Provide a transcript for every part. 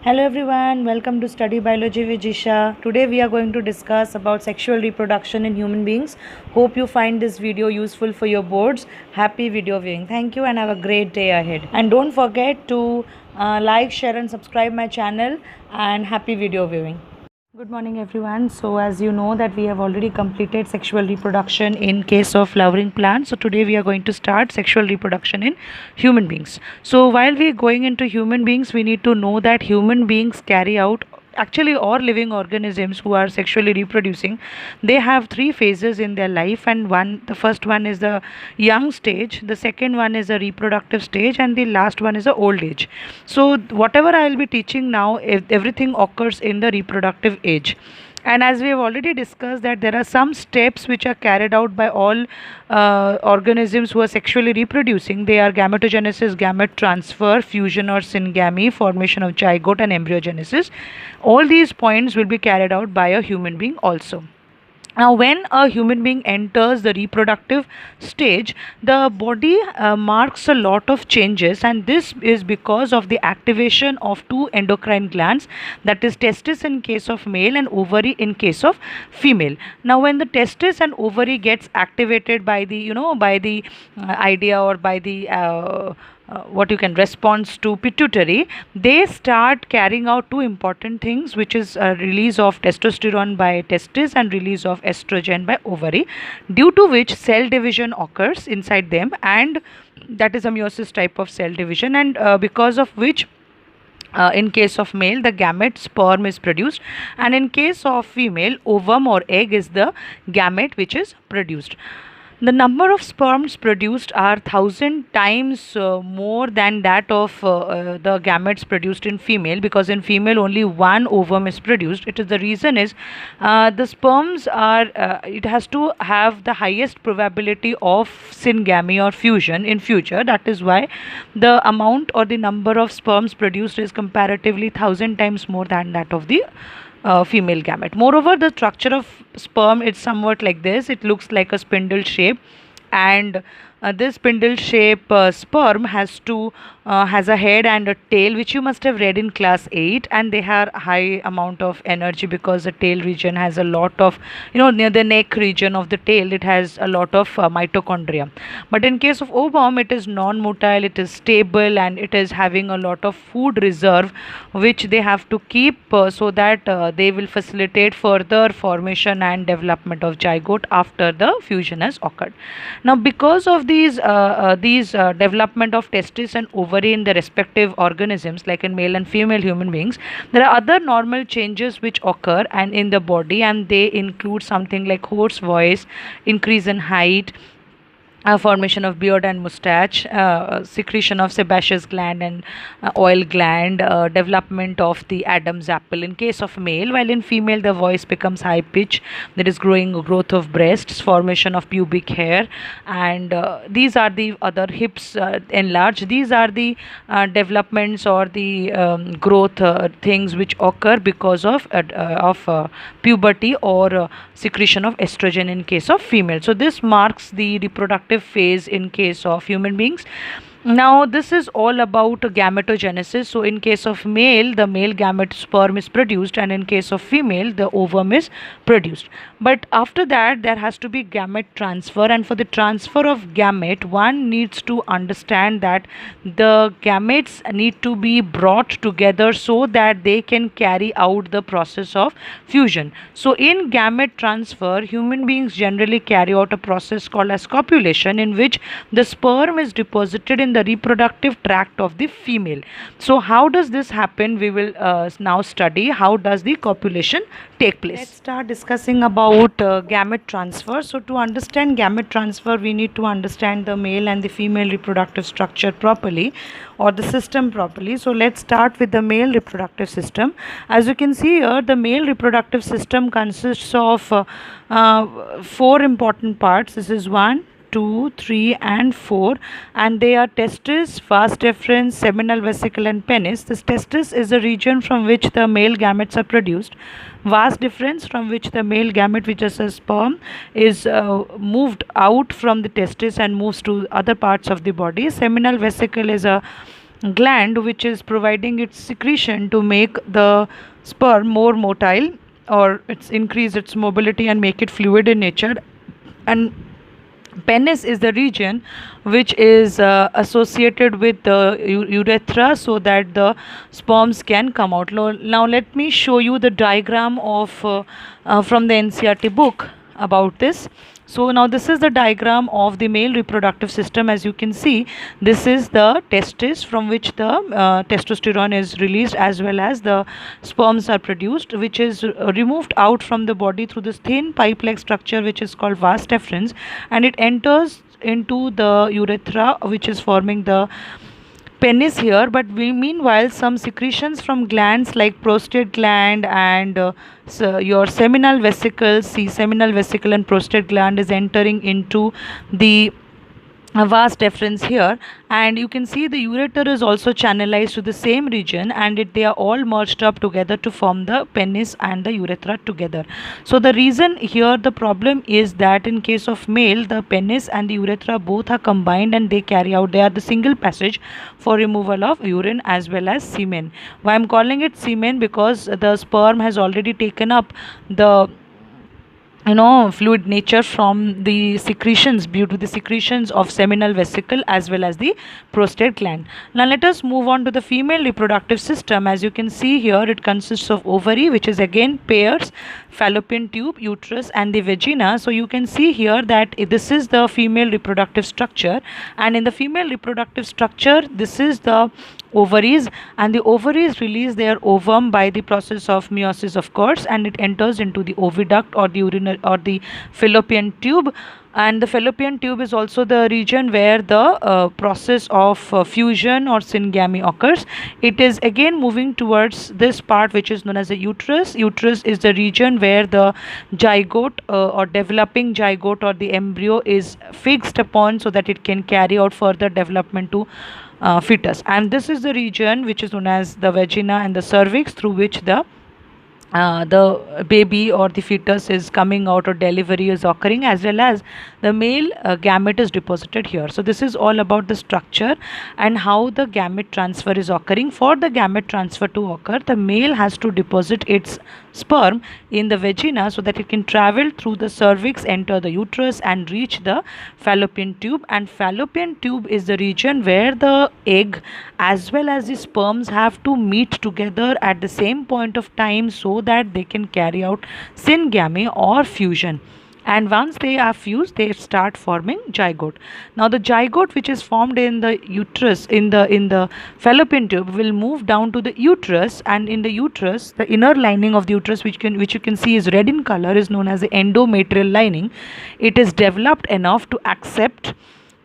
Hello everyone, welcome to Study Biology with Jisha. Today we are going to discuss about sexual reproduction in human beings. Hope you find this video useful for your boards. Happy video viewing. Thank you and have a great day ahead. And don't forget to like, share and subscribe my channel and happy video viewing. Good morning everyone. So as you know that we have already completed sexual reproduction in case of flowering plants. So today we are going to start sexual reproduction in human beings. So while we are going into human beings, we need to know that human beings carry out, actually all living organisms who are sexually reproducing, they have three phases in their life, and the first one is the young stage, the second one is the reproductive stage, and the last one is the old age. So whatever I will be teaching now, everything occurs in the reproductive age. And as we have already discussed that there are some steps which are carried out by all organisms who are sexually reproducing. They are gametogenesis, gamete transfer, fusion or syngamy, formation of zygote and embryogenesis. All these points will be carried out by a human being also. Now, when a human being enters the reproductive stage, the body marks a lot of changes, and this is because of the activation of two endocrine glands, that is testis in case of male and ovary in case of female. Now, when the testis and ovary gets activated by the idea or by the what you can response to pituitary, they start carrying out two important things, which is release of testosterone by testis and release of estrogen by ovary, due to which cell division occurs inside them, and that is a meiosis type of cell division, and because of which in case of male the gamete sperm is produced, and in case of female ovum or egg is the gamete which is produced. The number of sperms produced are 1,000 times more than that of the gametes produced in female, because in female only one ovum is produced. The reason is the sperms are it has to have the highest probability of syngamy or fusion in future. That is why the amount or the number of sperms produced is comparatively 1,000 times more than that of the female gamete. Moreover, the structure of sperm is somewhat like this. It looks like a spindle shape, and this spindle shape sperm has a head and a tail, which you must have read in class 8, and they have high amount of energy because the tail region has a lot of, near the neck region of the tail, it has a lot of mitochondria. But in case of ovum, it is non-motile, it is stable, and it is having a lot of food reserve which they have to keep so that they will facilitate further formation and development of zygote after the fusion has occurred. Now, because of these development of testis and ovary in the respective organisms, like in male and female human beings, there are other normal changes which occur and in the body, and they include something like hoarse voice, increase in height, formation of beard and mustache, secretion of sebaceous gland and oil gland, development of the Adam's apple in case of male, while in female the voice becomes high pitch, there is growth of breasts, formation of pubic hair, and these are the other hips enlarge. These are the developments or the growth things which occur because of puberty or secretion of estrogen in case of female. So this marks the reproductive phase in case of human beings. Now, this is all about gametogenesis. So in case of male, the male gamete sperm is produced, and in case of female, the ovum is produced. But after that, there has to be gamete transfer, and for the transfer of gamete, one needs to understand that the gametes need to be brought together so that they can carry out the process of fusion. So in gamete transfer, human beings generally carry out a process called as copulation, in which the sperm is deposited in the reproductive tract of the female. So how does this happen? We will now study how does the copulation take place. Let's start discussing about gamete transfer. So to understand gamete transfer, we need to understand the male and the female reproductive structure properly, or the system properly. So let's start with the male reproductive system. As you can see here, the male reproductive system consists of 4 important parts. This is 1, 2, 3 and 4, and they are testis, vas deferens, seminal vesicle and penis. This testis is the region from which the male gametes are produced. Vas deferens, from which the male gamete, which is a sperm, is moved out from the testis and moves to other parts of the body. Seminal vesicle is a gland which is providing its secretion to make the sperm more motile, or it's increase its mobility and make it fluid in nature. And penis is the region which is associated with the urethra, so that the sperms can come out. Now let me show you the diagram of from the NCERT book about this. So now this is the diagram of the male reproductive system. As you can see, this is the testis from which the testosterone is released, as well as the sperms are produced, which is removed out from the body through this thin pipe-like structure which is called vas deferens, and it enters into the urethra, which is forming the penis here. But meanwhile, some secretions from glands like prostate gland and your seminal vesicles, see, seminal vesicle and prostate gland is entering into the a vast difference here, and you can see the ureter is also channelized to the same region, and they are all merged up together to form the penis and the urethra together. So the reason here, the problem is that in case of male, the penis and the urethra both are combined, and they are the single passage for removal of urine as well as semen. Why I'm calling it semen? Because the sperm has already taken up the fluid nature from the secretions, due to the secretions of seminal vesicle as well as the prostate gland. Now let us move on to the female reproductive system. As you can see here, it consists of ovary, which is again pairs, fallopian tube, uterus and the vagina. So you can see here that this is the female reproductive structure, and in the female reproductive structure, this is the ovaries, and the ovaries release their ovum by the process of meiosis, of course, and it enters into the oviduct or the urinary or the fallopian tube. And the fallopian tube is also the region where the process of fusion or syngamy occurs. It is again moving towards this part which is known as the uterus. Uterus is the region where the zygote or developing zygote or the embryo is fixed upon, so that it can carry out further development to fetus. And this is the region which is known as the vagina and the cervix, through which the baby or the fetus is coming out, or delivery is occurring, as well as the male gamete is deposited here. So this is all about the structure and how the gamete transfer is occurring. For the gamete transfer to occur, the male has to deposit its sperm in the vagina, so that it can travel through the cervix, enter the uterus and reach the fallopian tube. And fallopian tube is the region where the egg as well as the sperms have to meet together at the same point of time, so that they can carry out syngamy or fusion. And once they are fused, they start forming zygote. Now the zygote which is formed in the uterus, in the fallopian tube, will move down to the uterus, and in the uterus, the inner lining of the uterus, which you can see is red in color, is known as the endometrial lining. It is developed enough to accept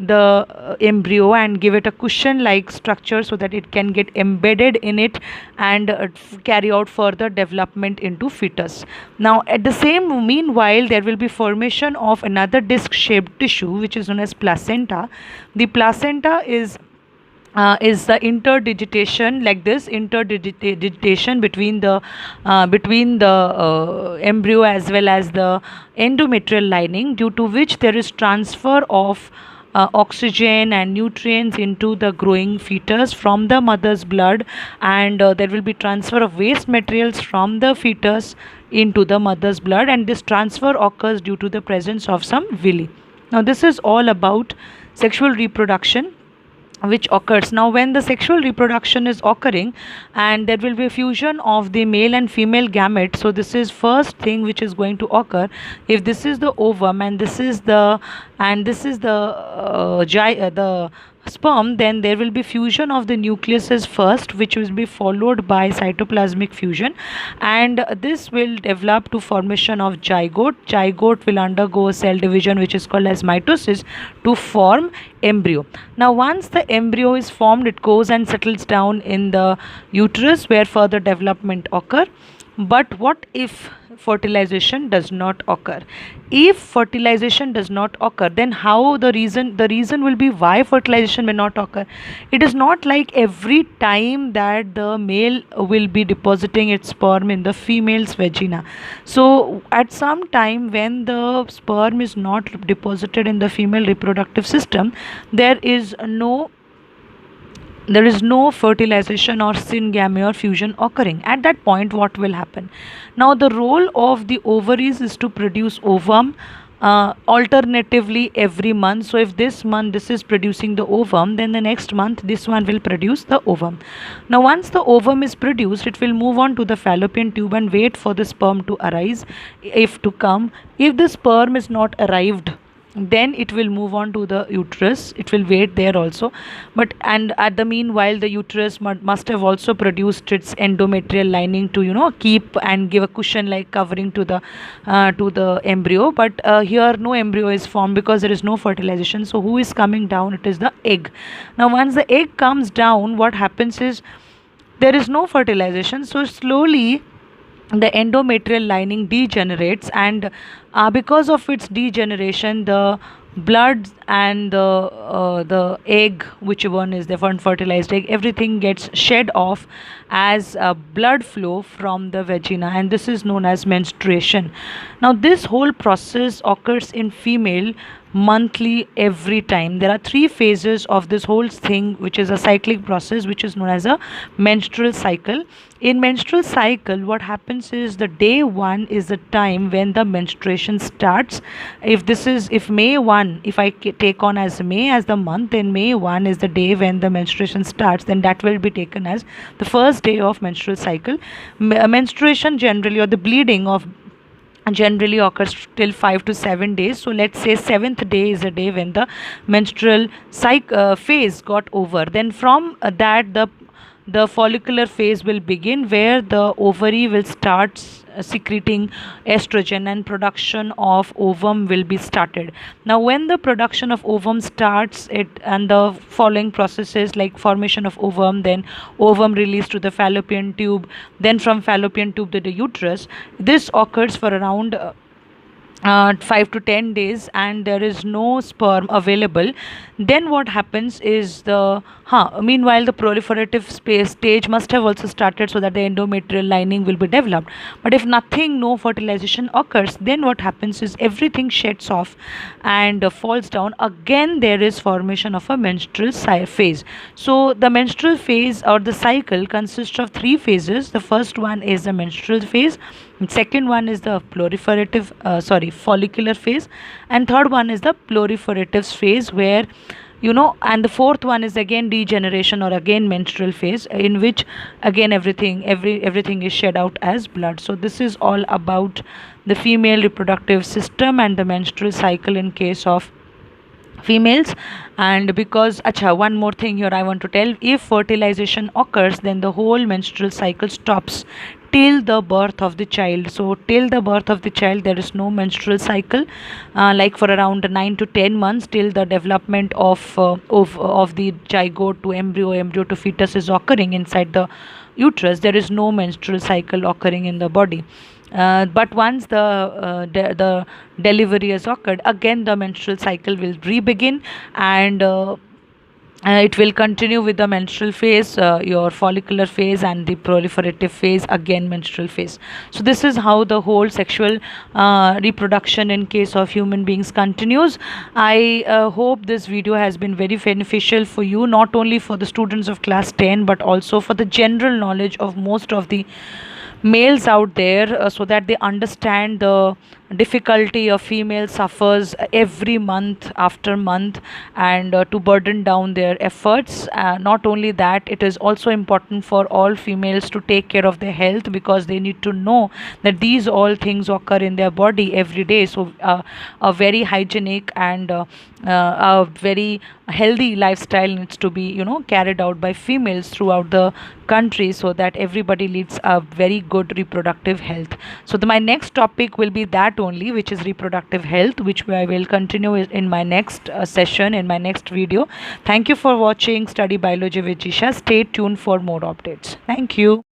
the embryo and give it a cushion like structure, so that it can get embedded in it and carry out further development into fetus. Now at the same meanwhile, there will be formation of another disc shaped tissue which is known as placenta. The placenta is the interdigitation, like this interdigitation between the embryo as well as the endometrial lining, due to which there is transfer of oxygen and nutrients into the growing fetus from the mother's blood, and there will be transfer of waste materials from the fetus into the mother's blood, and this transfer occurs due to the presence of some villi. Now this is all about sexual reproduction which occurs. Now when the sexual reproduction is occurring, and there will be a fusion of the male and female gamete, so this is first thing which is going to occur. If this is the ovum and this is the the sperm, then there will be fusion of the nucleuses first, which will be followed by cytoplasmic fusion, and this will develop to formation of zygote. Zygote will undergo cell division, which is called as mitosis, to form embryo. Now once the embryo is formed, it goes and settles down in the uterus, where further development occur. But what if fertilization does not occur? If fertilization does not occur, then how the reason will be why fertilization may not occur. It is not like every time that the male will be depositing its sperm in the female's vagina. So at some time when the sperm is not deposited in the female reproductive system, there is no there is no fertilization or syngamy or fusion occurring. At that point, what will happen? Now, the role of the ovaries is to produce ovum alternatively every month. So, if this month this is producing the ovum, then the next month this one will produce the ovum. Now, once the ovum is produced, it will move on to the fallopian tube and wait for the sperm to arise, if to come. If the sperm is not arrived, then it will move on to the uterus. It will wait there also, but and at the meanwhile the uterus must have also produced its endometrial lining to keep and give a cushion like covering to the embryo. But here no embryo is formed because there is no fertilization. So who is coming down? It is the egg. Now once the egg comes down, what happens is there is no fertilization, so slowly the endometrial lining degenerates, and because of its degeneration, the blood and the egg, which one is the unfertilized egg, everything gets shed off as blood flow from the vagina, and this is known as menstruation. Now this whole process occurs in female monthly every time. There are three phases of this whole thing, which is a cyclic process, which is known as a menstrual cycle. In menstrual cycle, what happens is the day 1 is the time when the menstruation starts. If May 1, if I take on as May as the month, then May 1 is the day when the menstruation starts, then that will be taken as the first day of menstrual cycle. Menstruation generally, or the bleeding of generally occurs till 5 to 7 days. So let's say 7th day is a day when the menstrual phase got over. Then from that, the follicular phase will begin, where the ovary will start secreting estrogen and production of ovum will be started. Now when the production of ovum starts, it and the following processes like formation of ovum, then ovum released to the fallopian tube, then from fallopian tube to the uterus, this occurs for around 5 to 10 days, and there is no sperm available. Then what happens is meanwhile the proliferative stage must have also started, so that the endometrial lining will be developed. But if nothing, no fertilization occurs, then what happens is everything sheds off and falls down. Again there is formation of a menstrual phase. So the menstrual phase or the cycle consists of three phases. The first one is the menstrual phase, second one is the follicular phase, and third one is the proliferative phase, where and the fourth one is again degeneration or again menstrual phase, in which again everything is shed out as blood. So this is all about the female reproductive system and the menstrual cycle in case of females. And because one more thing here I want to tell, if fertilization occurs, then the whole menstrual cycle stops till the birth of the child. So till the birth of the child there is no menstrual cycle, like for around 9 to 10 months, till the development of the zygote to embryo to fetus is occurring inside the uterus. There is no menstrual cycle occurring in the body. But once the delivery has occurred, again the menstrual cycle will re-begin, and it will continue with the menstrual phase, your follicular phase, and the proliferative phase, again menstrual phase. So this is how the whole sexual reproduction in case of human beings continues. I hope this video has been very beneficial for you, not only for the students of class 10 but also for the general knowledge of most of the males out there, so that they understand the difficulty a female suffers every month after month, and to burden down their efforts. Not only that, it is also important for all females to take care of their health, because they need to know that these all things occur in their body every day. So a very hygienic and a very healthy lifestyle needs to be carried out by females throughout the country, so that everybody leads a very good reproductive health. So my next topic will be that only, which is reproductive health, which I will continue in my next session, in my next video. Thank you for watching Study Biology with Jisha. Stay tuned for more updates. Thank you.